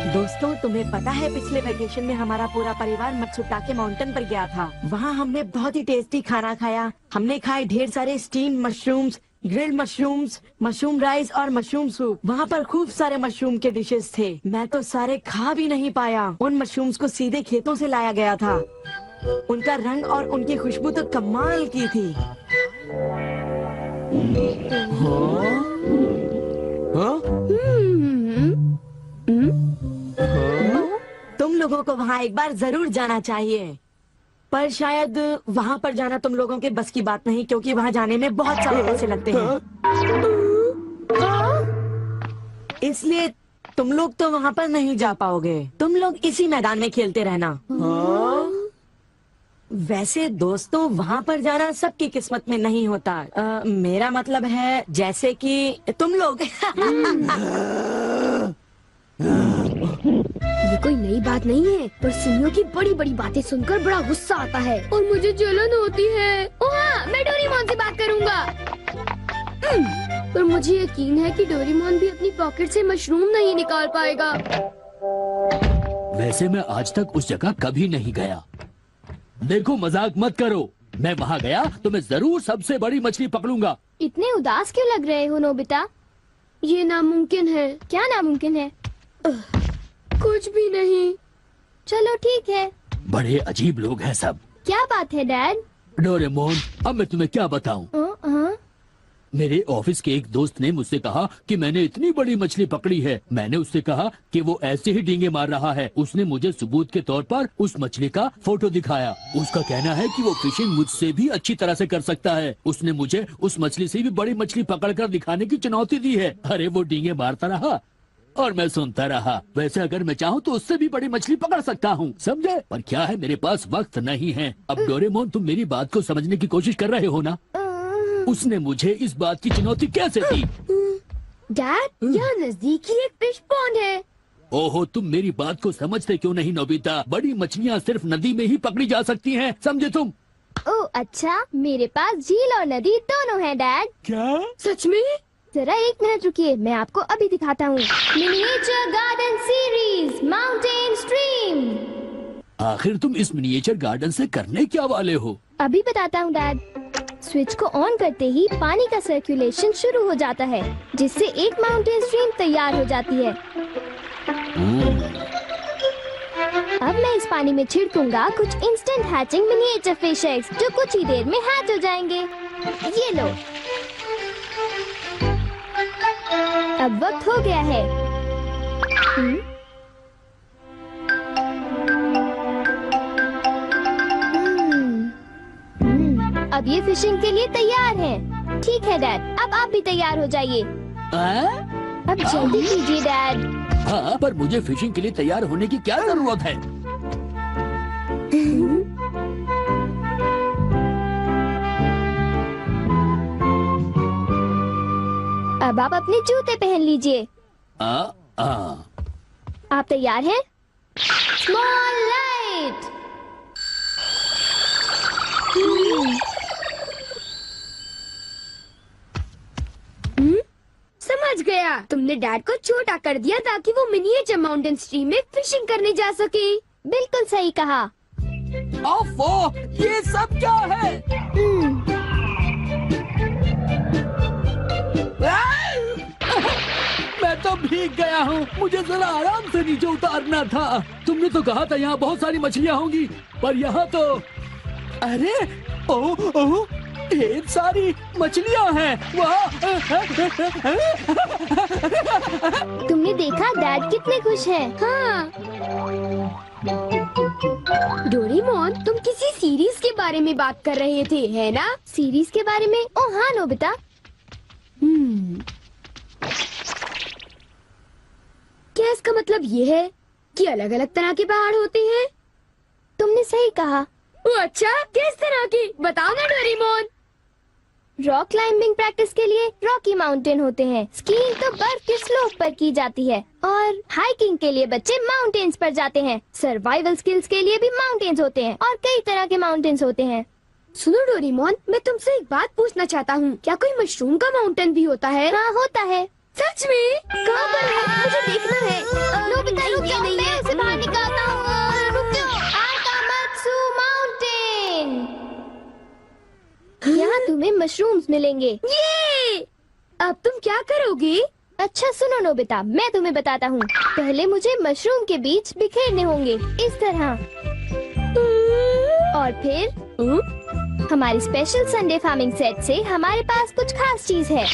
दोस्तों, तुम्हें पता है पिछले वेकेशन में हमारा पूरा परिवार मत्सुटाके माउंटेन पर गया था। वहाँ हमने बहुत ही टेस्टी खाना खाया। हमने खाए ढेर सारे steam mushrooms, grilled mushrooms, mushroom rice और मशरूम सूप। वहाँ पर खूब सारे मशरूम के डिशेस थे। मैं तो सारे खा भी नहीं पाया। उन मशरूम्स को सीधे खेतों से लाया गया था। उनका रंग और उनकी खुशबू तो कमाल की थी। तुम लोगों को वहाँ एक बार जरूर जाना चाहिए, पर शायद वहाँ पर जाना तुम लोगों के बस की बात नहीं, क्योंकि वहाँ जाने में बहुत सारे पैसे लगते हैं। इसलिए तुम लोग तो वहाँ पर नहीं जा पाओगे। तुम लोग इसी मैदान में खेलते रहना। वैसे दोस्तों, वहाँ पर जाना सबकी किस्मत में नहीं होता। मेरा मतलब है जैसे कि तुम लोग। ये कोई नई बात नहीं है, पर सुनियो की बड़ी बड़ी बातें सुनकर बड़ा गुस्सा आता है और मुझे जलन होती है। ओह हाँ, मैं डोरेमोन से बात करूँगा। पर मुझे यकीन है कि डोरेमोन भी अपनी पॉकेट से मशरूम नहीं निकाल पाएगा। वैसे मैं आज तक उस जगह कभी नहीं गया। देखो, मजाक मत करो। मैं वहाँ गया तो मैं जरूर सबसे बड़ी मछली पकड़ूंगा। इतने उदास क्यों लग रहे हो नोबिता? ये नामुमकिन है। क्या नामुमकिन है? कुछ भी नहीं। चलो ठीक है। बड़े अजीब लोग हैं सब। क्या बात है डैड? डोरेमोन, अब मैं तुम्हें क्या बताऊं? मेरे ऑफिस के एक दोस्त ने मुझसे कहा कि मैंने इतनी बड़ी मछली पकड़ी है। मैंने उससे कहा कि वो ऐसे ही डींगे मार रहा है। उसने मुझे सबूत के तौर पर उस मछली का फोटो दिखाया। उसका कहना है कि वो फिशिंग मुझसे भी अच्छी तरह से कर सकता है। उसने मुझे उस मछली से भी बड़ी मछली पकड़कर दिखाने की चुनौती दी है। अरे वो डींगे मारता रहा और मैं सुनता रहा। वैसे अगर मैं चाहूँ तो उससे भी बड़ी मछली पकड़ सकता हूँ, समझे? पर क्या है, मेरे पास वक्त नहीं है। अब डोरेमोन, तुम मेरी बात को समझने की कोशिश कर रहे हो ना? उसने मुझे इस बात की चुनौती कैसे दी? डैड, यहाँ नजदीक ही एक फिश पॉन्ड है। ओहो, तुम मेरी बात को समझते क्यों नहीं नोबिता? बड़ी मछलियाँ सिर्फ नदी में ही पकड़ी जा सकती हैं, समझे तुम? ओह अच्छा, मेरे पास झील और नदी दोनों हैं डैड। क्या? सच में? जरा एक मिनट रुकिए, मैं आपको अभी दिखाता हूँ। Miniature garden series mountain stream. आखिर तुम इस मिनिएचर गार्डन से करने क्या वाले हो? अभी बताता हूँ डैड। स्विच को ऑन करते ही पानी का सर्कुलेशन शुरू हो जाता है, जिससे एक माउंटेन स्ट्रीम तैयार हो जाती है। अब मैं इस पानी में छिड़कूंगा कुछ instant hatching miniature fish eggs, जो कुछ ही देर में हैच हो जाएंगे। ये लो। अब वक्त हो गया है। अब ये फिशिंग के लिए तैयार हैं। ठीक है डैड, अब आप भी तैयार हो जाइए। अब जल्दी कीजिए डैड। हाँ, पर मुझे फिशिंग के लिए तैयार होने की क्या जरूरत है? अब आप अपने जूते पहन लीजिए। आप तैयार हैं? Small light. समझ गया, तुमने डैड को छोटा कर दिया ताकि वो मिनिएचर माउंटेन स्ट्रीम में फिशिंग करने जा सके। बिल्कुल सही कहा। ओफो, ये सब क्या है? मैं तो भीग गया हूँ। मुझे जरा आराम से नीचे उतारना था। तुमने तो कहा था यहाँ बहुत सारी मछलियाँ होंगी, पर यहाँ तो अरे ओह, ढेर सारी मछलियाँ हैं। वाह! तुमने देखा डैड कितने खुश हैं। हाँ। डोरेमोन, तुम किसी सीरीज के बारे में बात कर रहे थे, है ना? सीरीज के बारे में? ओह हाँ नोबिता। क्या इसका मतलब ये है कि अलग अलग तरह के पहाड़ होते हैं? तुमने सही कहा। ओह अच्छा, किस तरह की? बताओ ना डोरेमोन। रॉक क्लाइंबिंग प्रैक्टिस के लिए रॉकी माउंटेन होते हैं। स्कीइंग तो बर्फ के स्लोप पर की जाती है और हाइकिंग के लिए बच्चे माउंटेन्स पर जाते हैं। सर्वाइवल स्किल्स के लिए भी माउंटेन्स होते हैं और कई तरह के माउंटेन्स होते हैं। सुनो डोरेमोन, मैं तुमसे एक बात पूछना चाहता हूँ। क्या कोई मशरूम का माउंटेन भी होता है? हाँ होता है। सच में? कहाँ पर है? मुझे देखना है। नोबिता रुक जाओ, मैं उसे बाहर निकालता हूँ। रुक जाओ। आकामात्सु माउंटेन। यहाँ तुम्हें मशरूम्स मिलेंगे। ये! अब तुम क्या करोगी? अच्छा सुनो नोबिता, मैं तुम्हें बताता हूँ। पहले मुझे मशरूम के बीज बिखेरने होंगे, इस तरह। और फिर हमारी स्पेशल संडे फार्मिंग सेट से हमारे पास कुछ खास चीज है।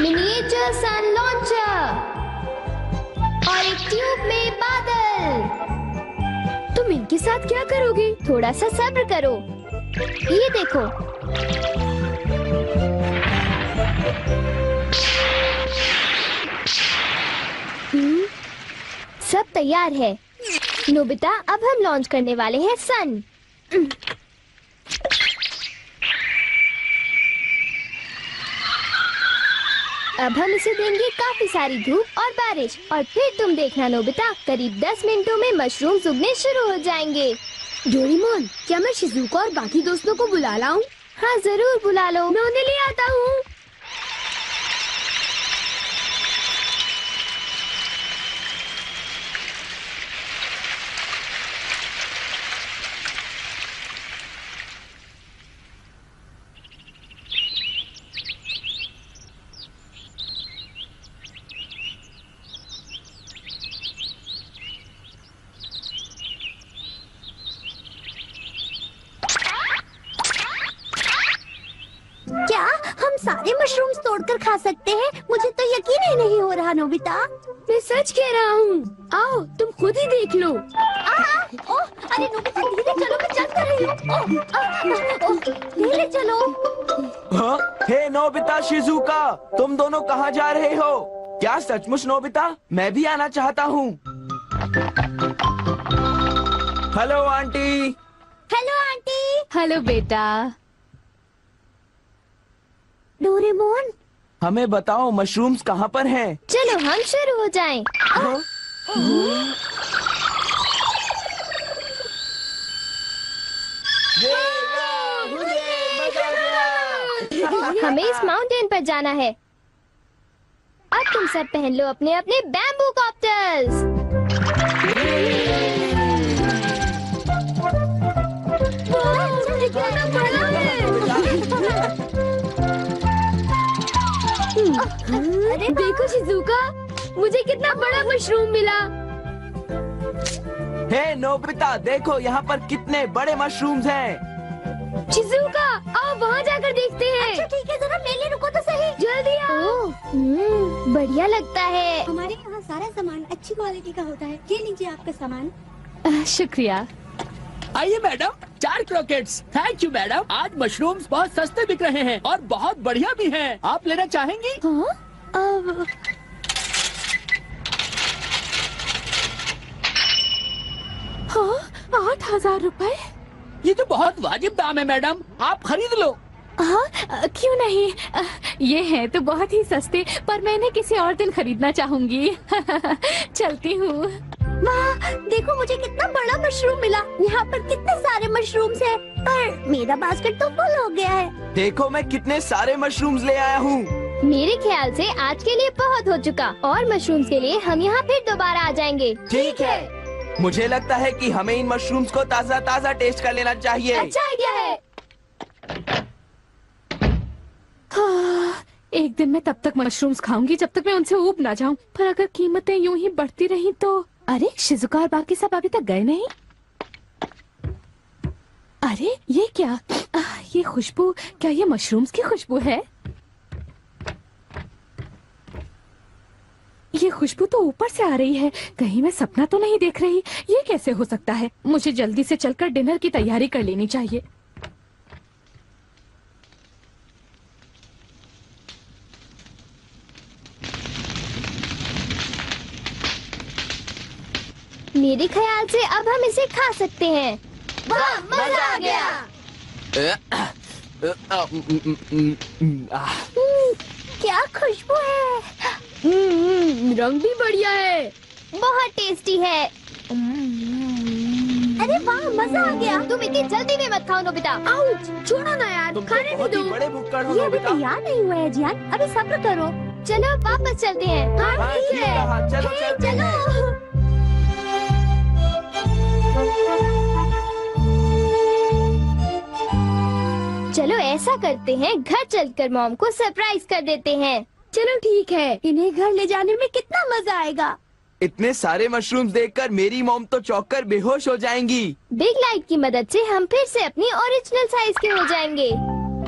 मिनिएचर सन लॉन्चर और एक ट्यूब में बादल। तुम इनके साथ क्या करोगी? थोड़ा सा सब्र करो। ये देखो। सब तैयार है। नोबिता, अब हम लॉन्च करने वाले हैं सन। अब हम इसे देंगे काफी सारी धूप और बारिश, और फिर तुम देखना नोबिता, करीब 10 मिनटों में मशरूम्स उगने शुरू हो जाएंगे। डोरेमोन, क्या मैं शिजुका और बाकी दोस्तों को बुला लाऊं? हाँ जरूर बुला लो, मैं उन्हें ले आता हूँ। क्या हम सारे मशरूम्स तोड़कर खा सकते हैं? मुझे तो यकीन ही नहीं हो रहा नोबिता। मैं सच कह रहा हूँ। आओ तुम खुद ही देख लो। अरे नोबिता धीरे चलो, मैं चल कर रही हूँ। धीरे चलो। हाँ? हे नोबिता, शिजुका, तुम दोनों कहाँ जा रहे हो? क्या सचमुच नोबिता? मैं भी आना चाहता हूँ। Hello aunty. Hello aunty. Hello बेटा। डोरेमोन, हमें बताओ मशरूम्स कहाँ पर हैं? चलो हम शुरू हो जाएं। हाँ? हमें इस माउंटेन पर जाना है। अब तुम सब पहन लो अपने अपने बैम्बू कॉप्टर्स। अरे देखो शिजुका, मुझे कितना बड़ा मशरूम मिला। हे नोबिता, देखो यहाँ पर कितने बड़े मशरूम्स हैं। शिजुका, आओ वहाँ जाकर देखते हैं। अच्छा ठीक है, जरा मेले रुको तो सही। जल्दी आओ। बढ़िया लगता है। हमारे यहाँ सारा सामान अच्छी क्वालिटी का होता है। ये लीजिए आपका सामान। शुक्रिया। आइए madam, 4 croquettes. Thank you madam. आज मशरूम्स बहुत सस्ते बिक रहे हैं और बहुत बढ़िया भी हैं। आप लेना चाहेंगी? हाँ? हाँ, 8,000 रुपए? ये तो बहुत वाजिब दाम है मैडम, आप खरीद लो। हाँ, क्यों नहीं। ये है तो बहुत ही सस्ते, पर मैं इन्हें किसी और दिन खरीदना चाहूंगी। चलती हूँ। वाह, देखो मुझे कितना बड़ा मशरूम मिला। यहाँ पर कितने सारे मशरूम्स हैं, पर मेरा बास्केट तो फुल हो गया है। देखो मैं कितने सारे मशरूम्स ले आया हूँ। मेरे ख्याल से आज के लिए बहुत हो चुका, और मशरूम्स के लिए हम यहाँ फिर दोबारा आ जाएंगे। ठीक है। मुझे लगता है कि हमें इन मशरूम्स को ताज़ा ताज़ा टेस्ट कर लेना चाहिए। अच्छा आइडिया है। हाँ, एक दिन मैं तब तक मशरूम्स खाऊंगी जब तक मैं उनसे ऊब ना जाऊं। पर अगर कीमतें यूं ही बढ़ती रही तो। अरे शिजुका और बाकी सब अभी तक गए नहीं। अरे ये क्या? ये खुशबू, क्या ये मशरूम्स की खुशबू है? ये खुशबू तो ऊपर से आ रही है। कहीं मैं सपना तो नहीं देख रही? ये कैसे हो सकता है? मुझे जल्दी से चलकर डिनर की तैयारी कर लेनी चाहिए। मेरे ख्याल से अब हम इसे खा सकते हैं। वाह, मजा आ गया। क्या खुशबू है। रंग भी बढ़िया है। बहुत टेस्टी है। अरे वाह, मजा आ गया। तुम इतनी जल्दी में मत खाओ नोबिता। आउच, छोड़ो ना यार, तुम खाने तो भी बहुत दो। ही बड़े भुक्कड़ हो ये अभी नोबिता। तैयार नहीं हुआ है जियान, अभी सब्र करो। चलो वापस चलते हैं। हाँ हाँ, ठीक कहा, चलो हे, चलते हैं। चलो ऐसा करते हैं, घर चलकर मॉम को सरप्राइज कर देते हैं। चलो ठीक है, इन्हें घर ले जाने में कितना मजा आएगा। इतने सारे मशरूम्स देखकर मेरी मॉम तो चौंक कर बेहोश हो जाएंगी। बिग लाइट की मदद से हम फिर से अपनी ओरिजिनल साइज के हो जाएंगे।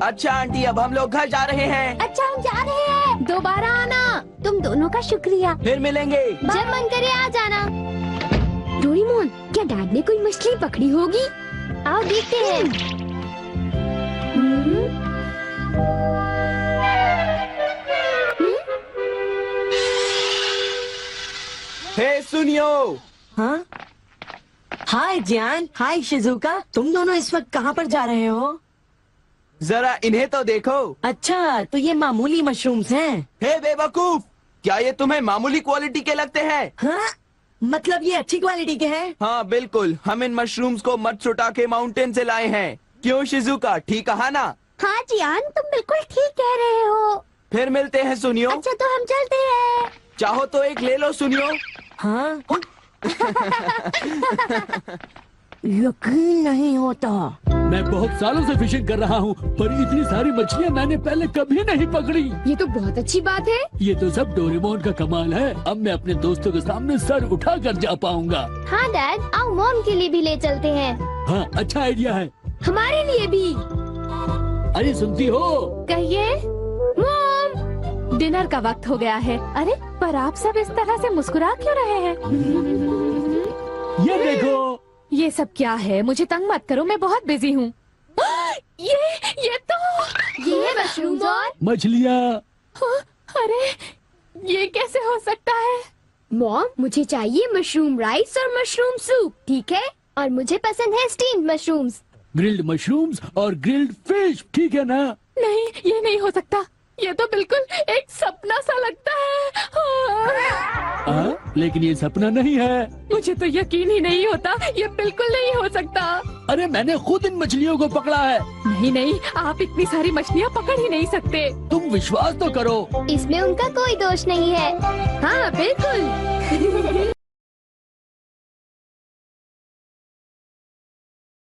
अच्छा आंटी, अब हम लोग घर जा रहे हैं। अच्छा हम जा रहे हैं। दोबारा आना। तुम दोनों का शुक्रिया। फिर मिलेंगे। जब मन करे आ जाना। डोरेमोन, क्या डैड ने कोई मछली पकड़ी होगी? आओ देखते हैं। हे सुनियो, हाँ हाय जियान, हाय शिजुका, तुम दोनों इस वक्त कहाँ पर जा रहे हो? जरा इन्हें तो देखो। अच्छा, तो ये मामूली मशरूम्स हैं। हे बेवकूफ, क्या ये तुम्हें मामूली क्वालिटी के लगते हैं? हाँ, मतलब ये अच्छी क्वालिटी के हैं? हाँ बिल्कुल, हम इन मशरूम्स को मत्सुटाके माउंटेन से लाए हैं। क्यों शिजुका, ठीक कहा ना? हाँ जियान, तुम बिल्कुल ठीक कह रहे हो। फिर मिलते हैं सुनियो। अच्छा तो हम चलते हैं। चाहो तो एक ले लो सुनियो। हाँ यकीन नहीं होता। मैं बहुत सालों से फिशिंग कर रहा हूँ, पर इतनी सारी मछलियाँ मैंने पहले कभी नहीं पकड़ी। ये तो बहुत अच्छी बात है। ये तो सब डोरेमोन का कमाल है। अब मैं अपने दोस्तों के सामने सर उठा कर जा पाऊंगा। हाँ डैड, आओ मॉम के लिए भी ले चलते हैं। हाँ, अच्छा आइडिया है। हमारे लिए भी। अरे सुनती हो? कहिए। मॉम, डिनर का वक्त हो गया है। अरे पर आप सब इस तरह से मुस्कुरा क्यों रहे हैं? ये देखो। ये सब क्या है? मुझे तंग मत करो, मैं बहुत बिजी हूँ। ये तो ये मशरूम और मछलियाँ। अरे ये कैसे हो सकता है? मॉम, मुझे चाहिए मशरूम राइस और मशरूम सूप, ठीक है? और मुझे पसंद है स्टीम्ड मशरूम्स। ग्रिल्ड मशरूम्स और ग्रिल्ड फिश, ठीक है ना? नहीं, ये नहीं हो सकता। ये तो बिल्कुल एक सपना सा लगता है। लेकिन ये सपना नहीं है। मुझे तो यकीन ही नहीं होता, ये बिल्कुल नहीं हो सकता। अरे मैंने खुद इन मछलियों को पकड़ा है। नहीं नहीं, आप इतनी सारी मछलियाँ पकड़ ही नहीं सकते। तुम विश्वास तो करो। इसमें उनका कोई दोष नहीं है। हाँ बिल्कुल।